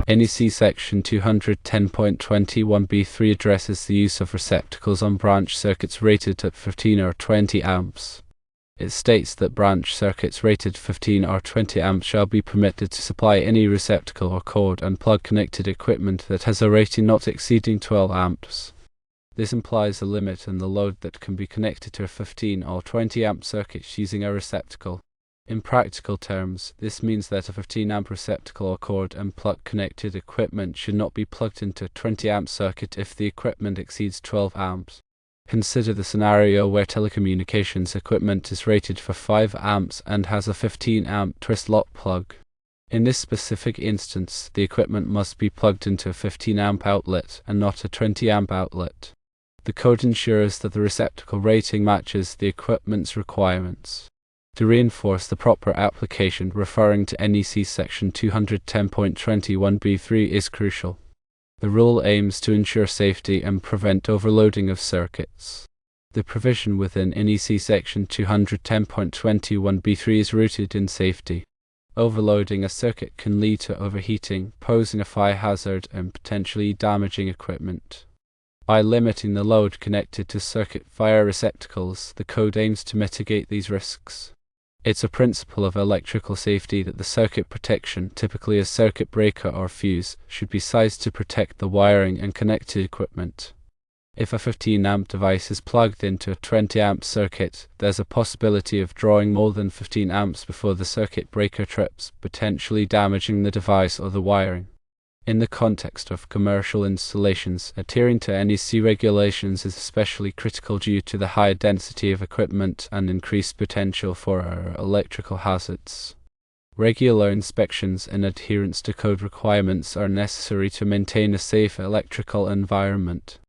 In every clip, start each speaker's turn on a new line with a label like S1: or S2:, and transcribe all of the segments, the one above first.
S1: NEC Section 210.21b3 addresses the use of receptacles on branch circuits rated at 15 or 20 amps. It states that branch circuits rated 15 or 20 amps shall be permitted to supply any receptacle or cord and plug connected equipment that has a rating not exceeding 12 amps. This implies a limit in the load that can be connected to a 15 or 20 amp circuit using a receptacle. In practical terms, this means that a 15 amp receptacle or cord and plug connected equipment should not be plugged into a 20 amp circuit if the equipment exceeds 12 amps. Consider the scenario where telecommunications equipment is rated for 5 amps and has a 15 amp twist lock plug. In this specific instance, the equipment must be plugged into a 15 amp outlet and not a 20 amp outlet. The code ensures that the receptacle rating matches the equipment's requirements. To reinforce the proper application, referring to NEC Section 210.21b3 is crucial. The rule aims to ensure safety and prevent overloading of circuits. The provision within NEC Section 210.21b3 is rooted in safety. Overloading a circuit can lead to overheating, posing a fire hazard and potentially damaging equipment. By limiting the load connected to circuit via receptacles, the code aims to mitigate these risks. It's a principle of electrical safety that the circuit protection, typically a circuit breaker or fuse, should be sized to protect the wiring and connected equipment. If a 15 amp device is plugged into a 20 amp circuit, there's a possibility of drawing more than 15 amps before the circuit breaker trips, potentially damaging the device or the wiring. In the context of commercial installations, adhering to NEC regulations is especially critical due to the high density of equipment and increased potential for electrical hazards. Regular inspections and adherence to code requirements are necessary to maintain a safe electrical environment.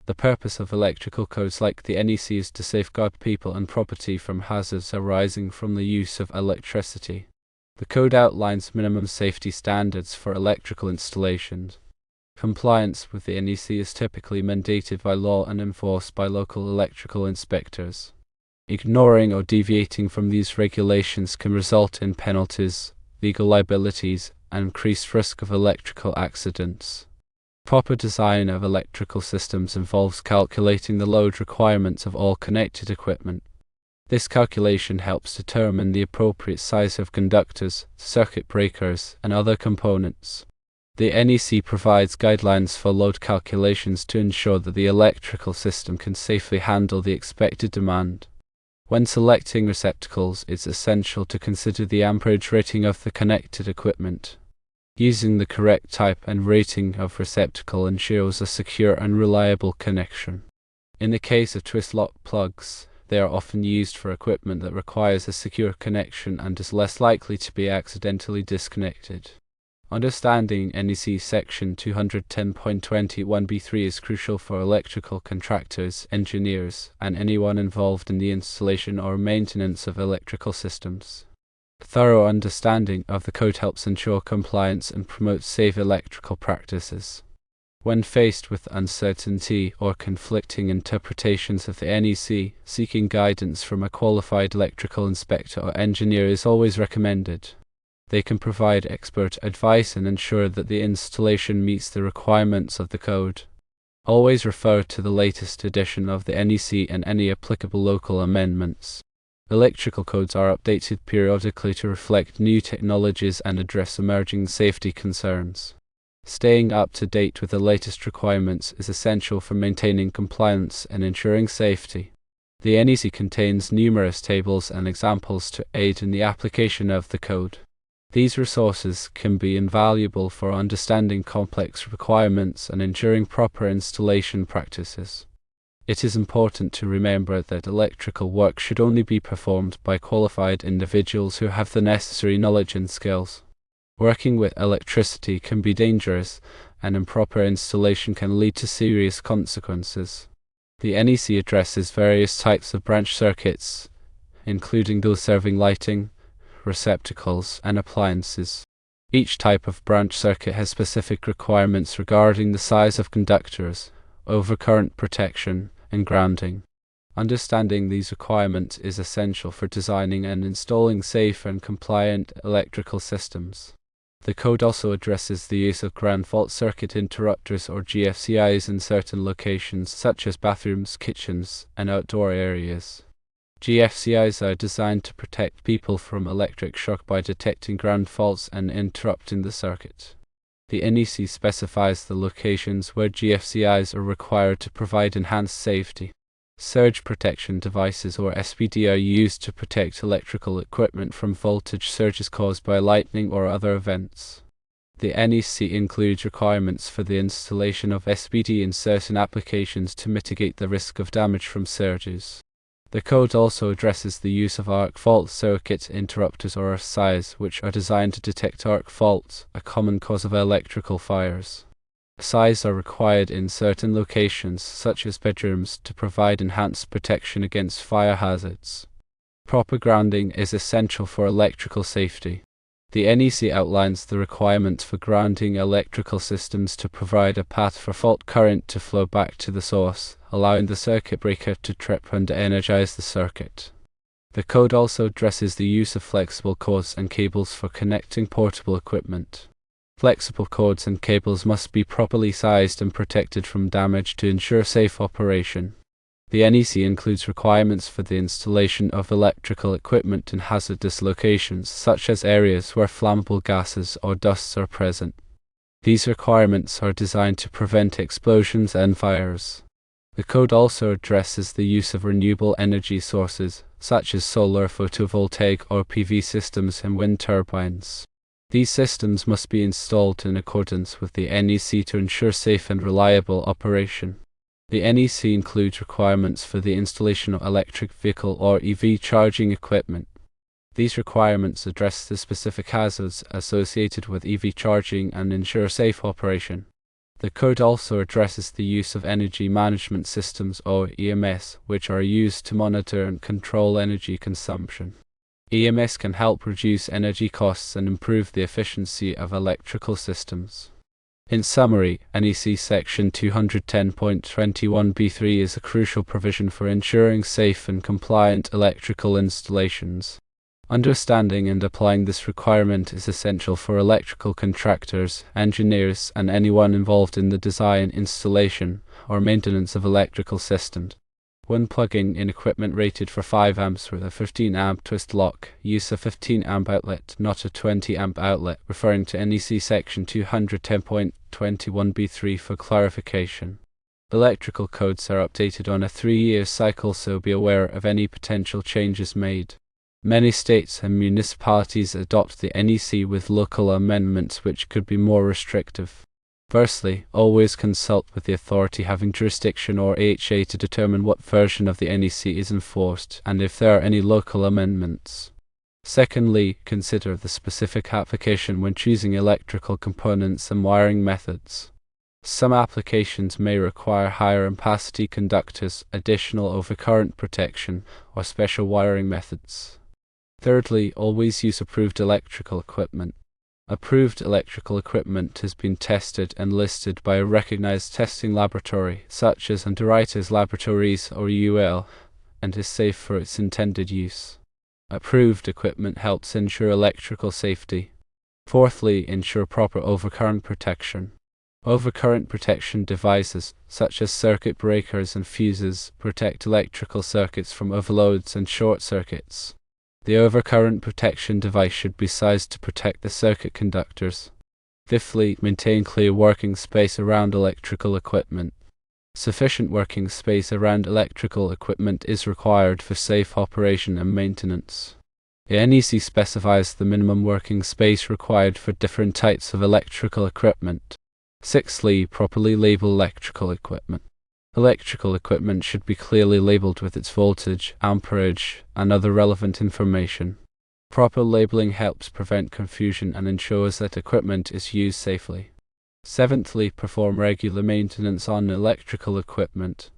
S1: The purpose of electrical codes like the NEC is to safeguard people and property from hazards arising from the use of electricity. The code outlines minimum safety standards for electrical installations. Compliance with the NEC is typically mandated by law and enforced by local electrical inspectors. Ignoring or deviating from these regulations can result in penalties, legal liabilities, and increased risk of electrical accidents. Proper design of electrical systems involves calculating the load requirements of all connected equipment. This calculation helps determine the appropriate size of conductors, circuit breakers, and other components. The NEC provides guidelines for load calculations to ensure that the electrical system can safely handle the expected demand. When selecting receptacles, it's essential to consider the amperage rating of the connected equipment. Using the correct type and rating of receptacle ensures a secure and reliable connection. In the case of twist lock plugs, they are often used for equipment that requires a secure connection and is less likely to be accidentally disconnected. Understanding NEC Section 210.21b3 is crucial for electrical contractors, engineers, and anyone involved in the installation or maintenance of electrical systems. Thorough understanding of the code helps ensure compliance and promotes safe electrical practices. When faced with uncertainty or conflicting interpretations of the NEC, seeking guidance from a qualified electrical inspector or engineer is always recommended. They can provide expert advice and ensure that the installation meets the requirements of the code. Always refer to the latest edition of the NEC and any applicable local amendments. Electrical codes are updated periodically to reflect new technologies and address emerging safety concerns. Staying up to date with the latest requirements is essential for maintaining compliance and ensuring safety. The NEC contains numerous tables and examples to aid in the application of the code. These resources can be invaluable for understanding complex requirements and ensuring proper installation practices. It is important to remember that electrical work should only be performed by qualified individuals who have the necessary knowledge and skills. Working with electricity can be dangerous, and improper installation can lead to serious consequences. The NEC addresses various types of branch circuits, including those serving lighting, receptacles, and appliances. Each type of branch circuit has specific requirements regarding the size of conductors, overcurrent protection, and grounding. Understanding these requirements is essential for designing and installing safe and compliant electrical systems. The code also addresses the use of ground fault circuit interrupters or GFCIs in certain locations such as bathrooms, kitchens, and outdoor areas. GFCIs are designed to protect people from electric shock by detecting ground faults and interrupting the circuit. The NEC specifies the locations where GFCIs are required to provide enhanced safety. Surge protection devices or SPD are used to protect electrical equipment from voltage surges caused by lightning or other events. The NEC includes requirements for the installation of SPD in certain applications to mitigate the risk of damage from surges. The code also addresses the use of arc fault circuit interrupters or RFCIs, which are designed to detect arc faults, a common cause of electrical fires. RFCIs are required in certain locations, such as bedrooms, to provide enhanced protection against fire hazards. Proper grounding is essential for electrical safety. The NEC outlines the requirements for grounding electrical systems to provide a path for fault current to flow back to the source, allowing the circuit breaker to trip and energize the circuit. The code also addresses the use of flexible cords and cables for connecting portable equipment. Flexible cords and cables must be properly sized and protected from damage to ensure safe operation. The NEC includes requirements for the installation of electrical equipment in hazardous locations, such as areas where flammable gases or dusts are present. These requirements are designed to prevent explosions and fires. The code also addresses the use of renewable energy sources, such as solar, photovoltaic, or PV systems and wind turbines. These systems must be installed in accordance with the NEC to ensure safe and reliable operation. The NEC includes requirements for the installation of electric vehicle or EV charging equipment. These requirements address the specific hazards associated with EV charging and ensure safe operation. The code also addresses the use of energy management systems or EMS, which are used to monitor and control energy consumption. EMS can help reduce energy costs and improve the efficiency of electrical systems. In summary, NEC Section 210.21b3 is a crucial provision for ensuring safe and compliant electrical installations. Understanding and applying this requirement is essential for electrical contractors, engineers, and anyone involved in the design, installation, or maintenance of electrical systems. When plugging in equipment rated for 5 amps with a 15 amp twist lock, use a 15 amp outlet, not a 20 amp outlet, referring to NEC Section 210.21b3 for clarification. Electrical codes are updated on a 3-year cycle, so be aware of any potential changes made. Many states and municipalities adopt the NEC with local amendments which could be more restrictive. Firstly, always consult with the authority having jurisdiction or AHA to determine what version of the NEC is enforced and if there are any local amendments. Secondly, consider the specific application when choosing electrical components and wiring methods. Some applications may require higher ampacity conductors, additional overcurrent protection, or special wiring methods. Thirdly, always use approved electrical equipment. Approved electrical equipment has been tested and listed by a recognized testing laboratory, such as Underwriters Laboratories or UL, and is safe for its intended use. Approved equipment helps ensure electrical safety. Fourthly, ensure proper overcurrent protection. Overcurrent protection devices, such as circuit breakers and fuses, protect electrical circuits from overloads and short circuits. The overcurrent protection device should be sized to protect the circuit conductors. Fifthly, maintain clear working space around electrical equipment. Sufficient working space around electrical equipment is required for safe operation and maintenance. The NEC specifies the minimum working space required for different types of electrical equipment. Sixthly, properly label electrical equipment. Electrical equipment should be clearly labeled with its voltage, amperage, and other relevant information. Proper labeling helps prevent confusion and ensures that equipment is used safely. Seventhly, perform regular maintenance on electrical equipment.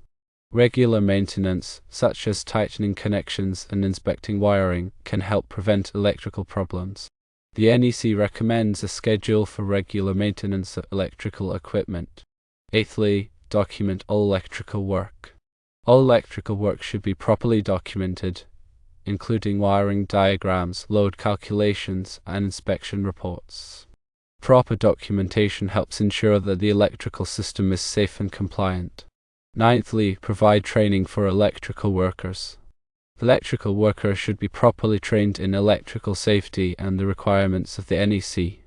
S1: Regular maintenance, such as tightening connections and inspecting wiring, can help prevent electrical problems. The NEC recommends a schedule for regular maintenance of electrical equipment. Eighthly, document all electrical work. All electrical work should be properly documented, including wiring diagrams, load calculations, and inspection reports. Proper documentation helps ensure that the electrical system is safe and compliant. Ninthly, provide training for electrical workers. Electrical workers should be properly trained in electrical safety and the requirements of the NEC.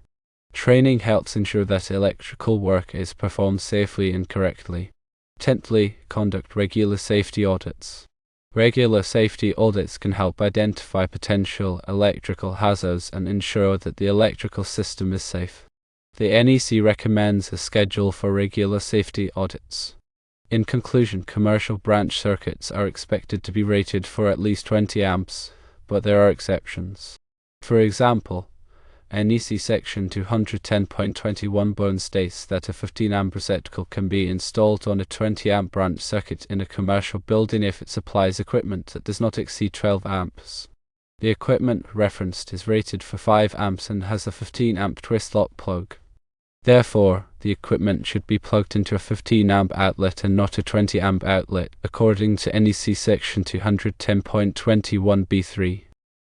S1: Training helps ensure that electrical work is performed safely and correctly. 10thly, conduct regular safety audits. Regular safety audits can help identify potential electrical hazards and ensure that the electrical system is safe. The NEC recommends a schedule for regular safety audits. In conclusion, commercial branch circuits are expected to be rated for at least 20 amps, but there are exceptions. For example, NEC section 210.21 states that a 15 amp receptacle can be installed on a 20 amp branch circuit in a commercial building if it supplies equipment that does not exceed 12 amps. The equipment referenced is rated for 5 amps and has a 15 amp twist lock plug. Therefore, the equipment should be plugged into a 15 amp outlet and not a 20 amp outlet, according to NEC section 210.21b3.